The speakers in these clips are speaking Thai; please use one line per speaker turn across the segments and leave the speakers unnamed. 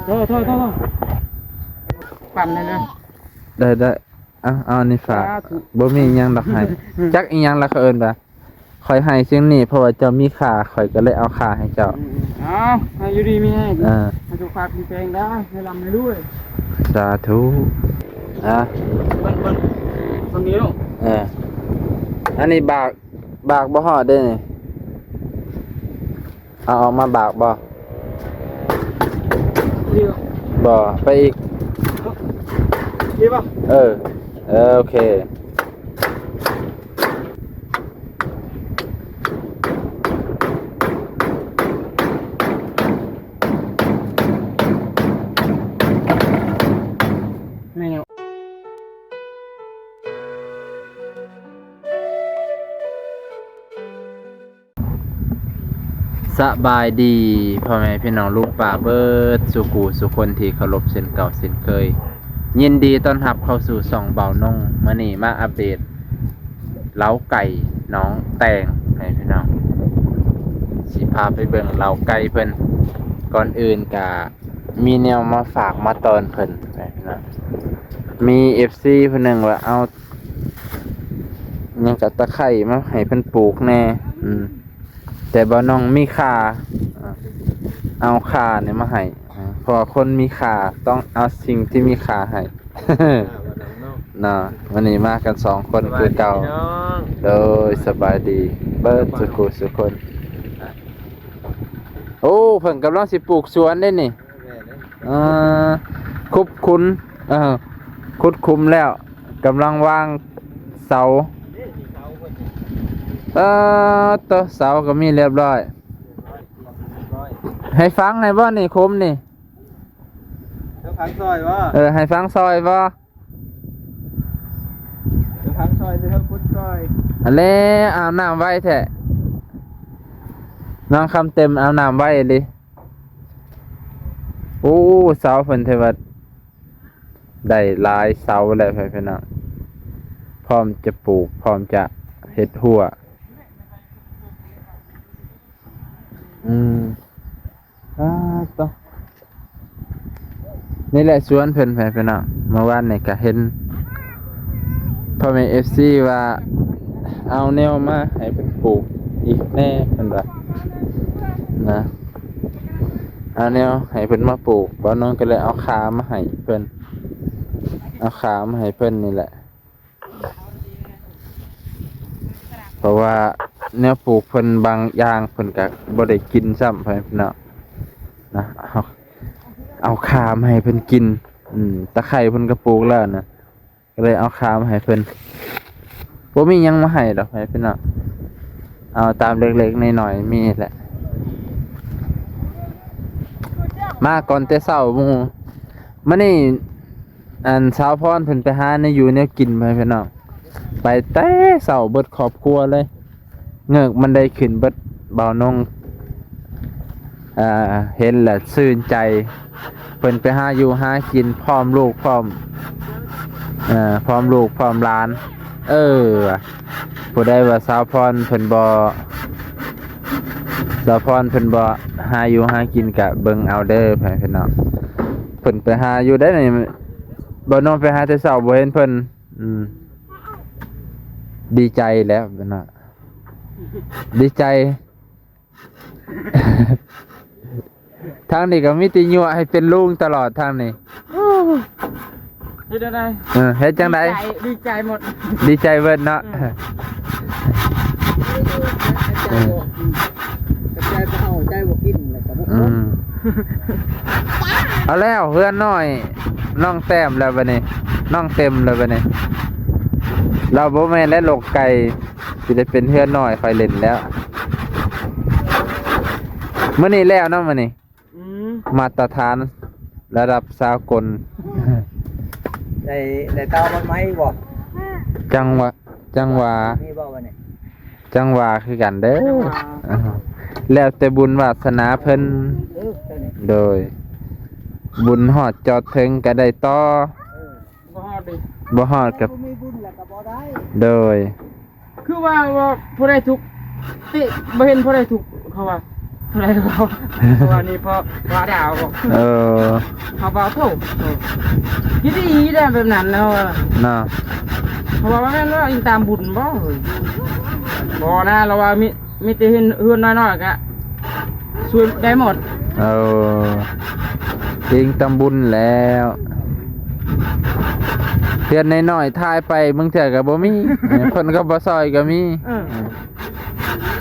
โทษปั่นเลยนะ
ได้เอานี่ฝากบ่มีหยังดอกให้จักอีหยังละเขาเอิ้นว่าข่อยให้สิ่งนี้เพราะว่าเจ้ามีค่าข่อยก็เลยเอาค่าให้เจ้า
ให้อยู่ดีมีให้ให้สุขภาพแข็งแรงได้ให้ร่ำให้รวย
สาธุเ
บิ่งตรงนี้ลูก
อันนี้บากบ่ฮอดเด้นี่เอาออกมาบากบ่บ่ไปอีก
ดีป่ะ
โอเคสบายดีพ่อแม่พี่น้องลูกป่าเบิดสุกูสุคนที่เคารพเส้นเก่าเส้นเคยยินดีต้อนรับเข้าสู่ส่องเบานงมื้อนี้มาอัปเดตเล้าไก่น้องแตงให้พี่น้องสิพาไปเบิ่งเล้าไก่เพิ่นก่อนอื่นก็มีแนวมาฝากมาตอนเพิ่นให้พี่น้องมี FC เพิ่นนึงว่าเอาหยังก็ตะไคร้มาให้เพิ่นปลูกแน่แต่บ่น้องมีค่าเอาค่าเนี่ยมาให้เพราะคนมีค่าต้องเอาสิ่งที่มีค่าให้น่ะวันนี้มากัน2คนคือเก่าโดยสบายดีเบิดสุคนโอ้เพิ่นกำลังสิปลูกสวนได้นี่คุบคุ้นคุดคุมแล้วกำลังวางเสาตัวเสาก็มีเรียบร้อยให้ฟังให้บ่นี่คมนี่
ให้ฟังซอยบ่
ให้ฟังซอยบ่
ฟังซอยเด้อพุทธซอย
อันนี้เอาน้ำไว้แท้น้องคำเต็มเอาน้ำไว้ดิโอ้เสาเพิ่นเทวดได้หลายเสาแล้วพี่น้องพร้อมจะปลูกพร้อมจะเฮ็ดหัวต่อนี่แหละสวนเพิ่นพี่น้องเมื่อวานนี่ก็เห็นพ่อแม่ FC ว่าเอาแนวมาให้เพิ่นปลูกอีกแน่เพิ่นว่านะเอาแนวให้เพิ่นมาปลูกบ่น้องก็เลยเอาขามาให้เพิ่นเอาขามาให้เพิ่นนี่แหละเพราะว่าแนวปลูกเพิ่นบางอย่างเพิ่นก็บ่ได้กินซ้ำพี่น้องนะเอาขามาให้เพิ่นกินตะไคร้เพิ่นก็ปลูกแล้วนะก็เลยเอาขามาให้เพิ่นบ่มีหยังมาให้ดอกพี่น้องเอาตามเล็กๆน้อยๆมีแหละมาก่อนแต่เช้าหมู่มื้อนี้สาวพรเพิ่นไปหาในอยู่แนวกินพี่น้องไปแต่เช้าเบิดครอบครัวเลยเงือกมันได้ขึ้นเบิดเบานงเห็นแหละชื่นใจเพิ่นไปหาอยู่หากินพร้อมลูกพร้อมลูกพร้อมหลานผู้ใดว่าสาวพรเพิ่นบ่หาอยู่หากินกะเบิ่งเอาเด้อพี่น้องเพิ่นไปหาอยู่ได้นี่บ่น้องไปหาแต่เช้าบ่เห็นเพิ่นดีใจแล้วพี่น้องดีใจทางนี้ก็มีติยั่วให้เป็นลุงตลอดทางนี้
เฮ็ดจังได๋
เฮ็ดจังได๋
ดีใจหมด
ดีใจเบิดเนาะ
ใจบ่กินแล้วก็
เอาแล้วเพื่อนน้อยน้องแต้มแล้วบัดนี้น้องเต็มแล้วบัดนี้เราบ่แม่นและลูกไก่สิได้เป็นเพื่อนน้อยค่อยเล่นแล้วมื้อนี้แล้วเนาะมื้อนี้มาตรฐานระดับสากล
ได้เตามันไหมบ่
จังหวะ
มีบ่วันนี้
จังหวะคือกันเด้อแล้วแต่บุญวาสนาเพิ่นโดยบุญฮอดจอดถึงก็ได้ต่อบ่ฮอดกับ
มีบุญแล้วก็บ่ได้
โดย
คือว่าผู้ใดทุกข์บ่เห็นผู้ใดทุกข์เขาว่า อะไรเราเพราะว่านี่พอว่าดาวบอก
เออ
เขาบอกถูกคิดดีได้แบบนั้นแล้ว
เนาะ
เพราะว่าแม่นว่าอิงตามบุญบ่เฮ้ยบ่นะเราว่ามีแต่เห็นเฮือนน้อยๆกะช่วยได้หมด
เออจริงตำบุญแล้วเพื่อนน้อยๆทายไปมึงเถื่อกับบ่มี คนก็บ่ซอยก็มี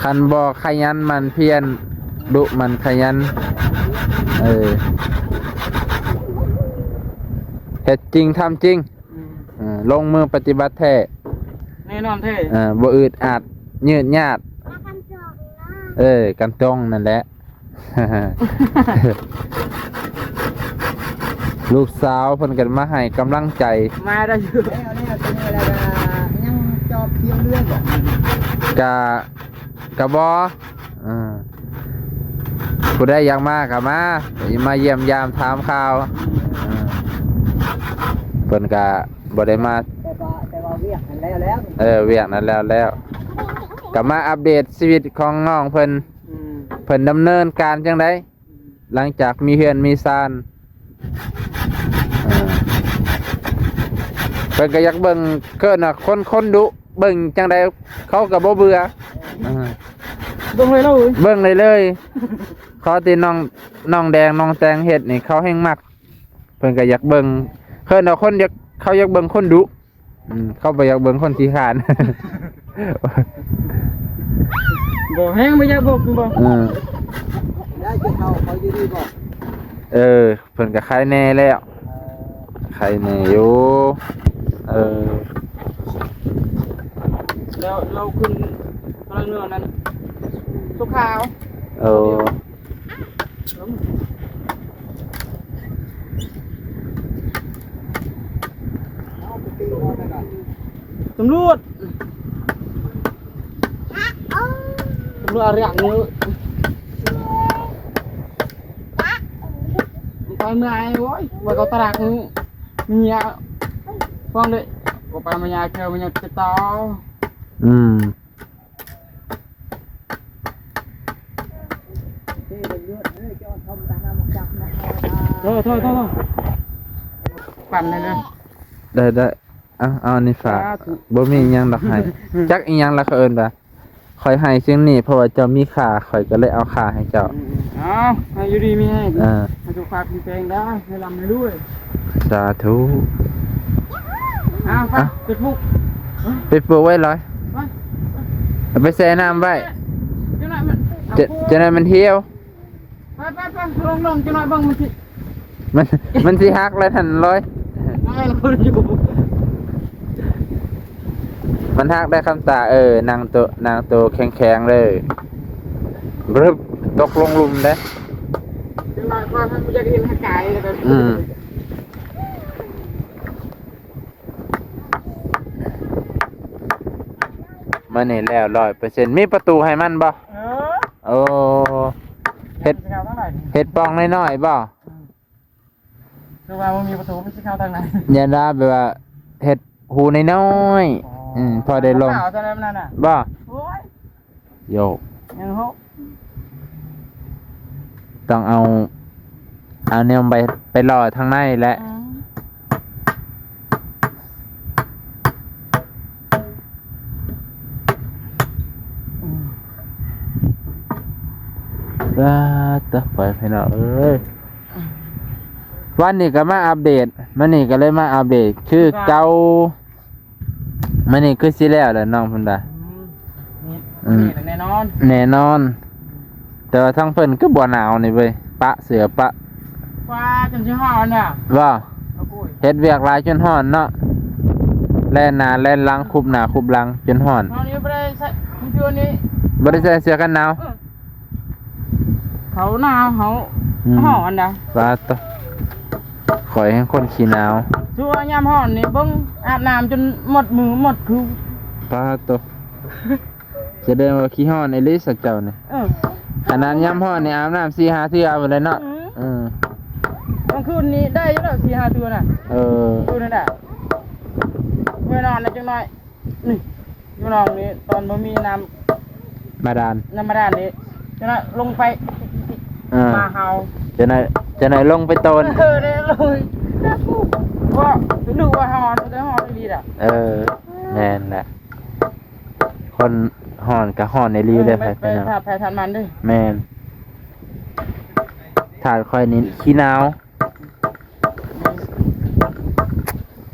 คันบ่ขยันมันเพียรดุมันขยันเฮ็ดจริงทำจริงลงมือปฏิบัติแท้
แน่นอนเท่
บ่อึดอัดยืดยาดกันตรงนั่นแหละ ลูกสาวเพิ่นกันมาให้กำลังใจ
มาได้อยู่
แล้วเนี่ยเป็นอะไรกันยังจอบเพียงเรื่องบ่
กะบ่ผู้ใดอยากมาก็มาเยี่ยมยามถามข่าวเพิ่นก็บ่ได้มา
แต่ว่าเวียกกันแล้ว
เวียกนั้นแล้วก็มาอัปเดตชีวิตของน้องเพิ่นดำเนินการจังไดหลังจากมีเฮือนมีซานเพิ่นก็อยากเบิ่งเกินน่ะคนดุเบิ่งจังไดเขาก็บ่เบื่อ
เบิ่งเลยเนาะ
เบิ่งเลยเขาที่น้องแดงน้องแตงเฮ็ดนี่เขาแฮงมักเพิ่นก็อยากเบิ่งเพิ่นเอาคนเขาอยากเบิ่งคนดุเขาบ่อยากเบิ่งคนขี้ขลาด
บ่แห้งบ่อยากบอกบ่
แล้วจะเขาอยู่ดีบ่
เพิ่นก็ใครแน่แล้วใครแน่อยู่
แล้วเราขึ้นพลังเนื้อนั้นสุขาว ตำรวจอะไรอย่างนี้ไปเมื่อไงโว้ยว่าเขาตลาดนี้มีเยอะฟังดิว่าไปมายาเกี่ยวมายาติดต่อโทษปั่นเลยนะ
ได้เอานี่ฝากบ่มีหยังดอกให้จักอีหยังละเขาเอิ้นว่าข่อยให้สิ่งนี้เพราะว่าเจ้ามีค่าข่อยก็เลยเอาค่าให้เจ้า
ให้อยู่ดีมีให้ให้สุขภาพแข็งแรงได้ให้ร่ำให้รวย
สาธุ
ไปจุดมุก
ไปปลูกไว้เลยไปแช่น้ำไว้จะได้มันเที่ยว
ไปลงจะหน่อยบ้าง
มันสิฮักแล้วทันร้อยมันฮักได้คำตานางโตแข็งเลยรึบตกลงลุมได้
จะหน่อยว่ามันจะกินหักไก่เลย
มันนี่แล้ว100%มีประตูให้มันบ่โอ้เฮ็ดปองน้อยๆบ่
คือว่ามันมีประตูไม่ใช่เข้าทางไหน
อย่าด่าแบบว่าเฮ็ดหูน้อยๆพอได้ลงบ่โยกต้องเอาแนวไปรอทางในแหละไปพี่น้องวันนี้ก็มาอัปเดตมันนี่ก็เลยมาอัปเดตคือเก่ามันนี่คือสิแล้วแหละน้องพุ่นดา
แน่
นอนแต่ว่าทั้งเพิ่นก็บ่หนาวนี่เว้ยปะเสือปะ
ว่าจนสิฮ้อนเนี่ย
ว่าเฮ็ดเวียกหลายจนฮ้อนเนาะแล่นหน้าแล่นหลังคุบหน้าคุบหลังจนฮ้อน
ตอนนี้บ่ได้ใส่มื้อนี้
บ่ได้ใส่เสื้อกันหนาว
เขาหนาวเขาฮ้อนนะ
ว่าตข่อยให้คนขี้หนาว
ชั่วยามฮ้อนนี่เบิ่งอาบน้ำจนหมดมือหมดคือ
ปาตจะเดินว่าขี้ฮ้อนในลิสเจ้านี่ขนาดยามฮ้อนนี่อาบน้ำ4-5เทื่อเอาเลยเนาะ
กลางคืนนี้ได้อยู่แล้ว4-5เทื่อน่ะดูนั่นน่ะเมื่อนอนจังหน่อยนี่อยู่นอนนี่ตอนบ่มีน้ำ
บาดาล
นี่ จะน่ะลงไป
อ่า
มาเฮา
จะไหนลงไปโตน
ได้เลยว่าดูว่าฮอนได้ฮอนดีอ่ะ
แม่นแหละคนห่อนกับห่อนในรีเลยไป
ไปถ้าแพ้ทันมันด้วย
แม่นถาดค่อยนี้ขี้หนาว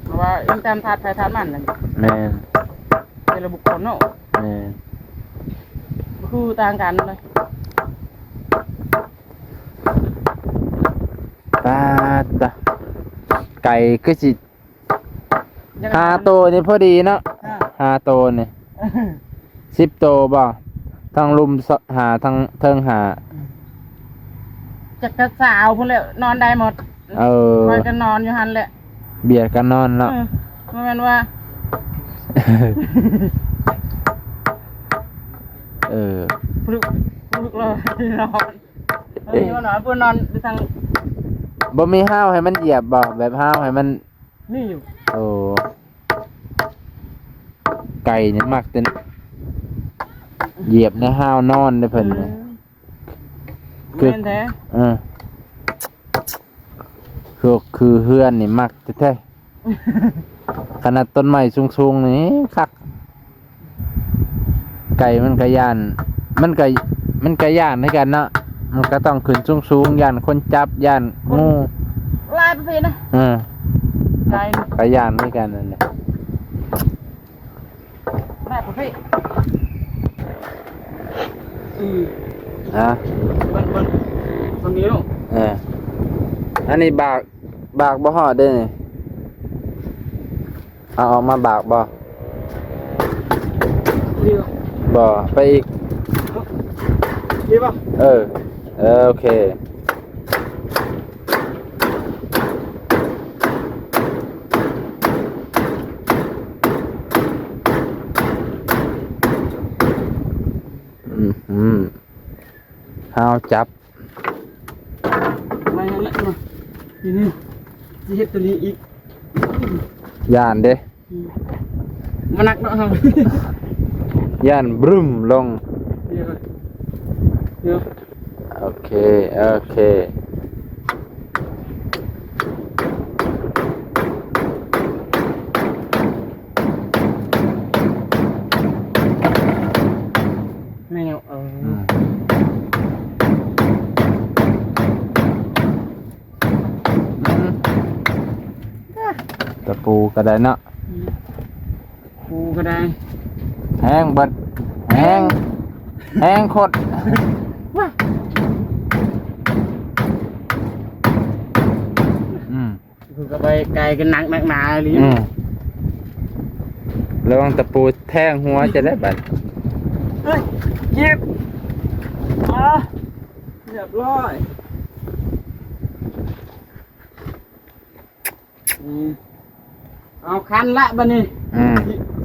เพราะว่ายังตามทัดแพ้ทันมันเลย
แม่น
เป็นระบุคนเนาะ
แม่น
คือต่างกันเลย
ตาตะไก่ก็สิ5ตัวนี่พอดีเนาะ5ตัวนี่10ตัวบ่ทั้งลุมหาทั้งเทิงหา
จักรสาวพุ่นเลยนอนได้หมดคอยกันนอนอยู่หันแหละ
เบียดกันนอนเนาะ
มันว่า ปลุกเลยนอนนอนเพื่อนนอนไปทาง
บ่มีห้าวให้มันเหยียบบ่แบบห้าวให้มัน
นี่อยู่
โอ้ไก่นี่มักแต่เหยียบในห้าวนอนได้เพิ่นเนี่ย
คือแท้
คือเฮือนนี่มักแท้ๆขนาดต้นไม้สูงๆนี่คักไก่มันก็ย่านมันก็ย่านให้กันเนาะมันก็ต้องขึ้นสูงๆย่านคนจับย่านงู
ลายประเภทนะลาย
ก็ย่านให้กันนั่นแหละ
ลายประเภท
ฮะ
คนนี้ลูก
อันนี้บากบ่ฮอดเด้นี่เอาออกมาบากบ่
ดีป่ะ
บ่ไปอีก
ดีป่ะ
โอเคห้าวจับ
ไม่งั้นละมาทีนี้จะเห็ดตัวนี้อีก
ย่านเด้
มันหนักเนาะครับ
ย่านบรึมลง
เดี๋ยวเดี๋ยว
โอเค
ไม่เอา
ตะปูก็ได้เนาะ
กูก็ได้
แห้งเบิดแห้งโคตร
กูก็ไปไกลกันหนักหนาเลย
ระวังตะปูแทงหัวจะได้บัด
เฮ้ยเจ็บเรียบร้อยเอาคันละบันนี้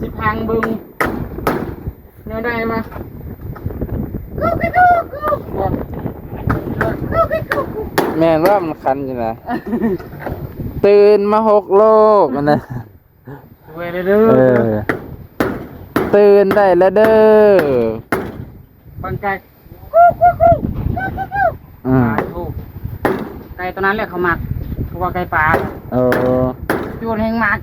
สิพังบึงเนี่ยได้มา
แม่นว่ามันคันอยู่นะ ตื่นมา6 โลกมันนะ
เว้ยเด้อ
ตื่นได้แล้วเด้อ
บังไก่ ไก่ตอนนั้นแหละเขาหมักเพราะว่าไก่ป่าจูนแห้งหมัก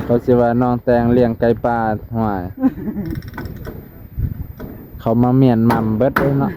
เขาสิว่าน้องแตงเลี้ยงไก่ป่าห่วยเขามาเมียนหม่ำเบิดเลยเนาะ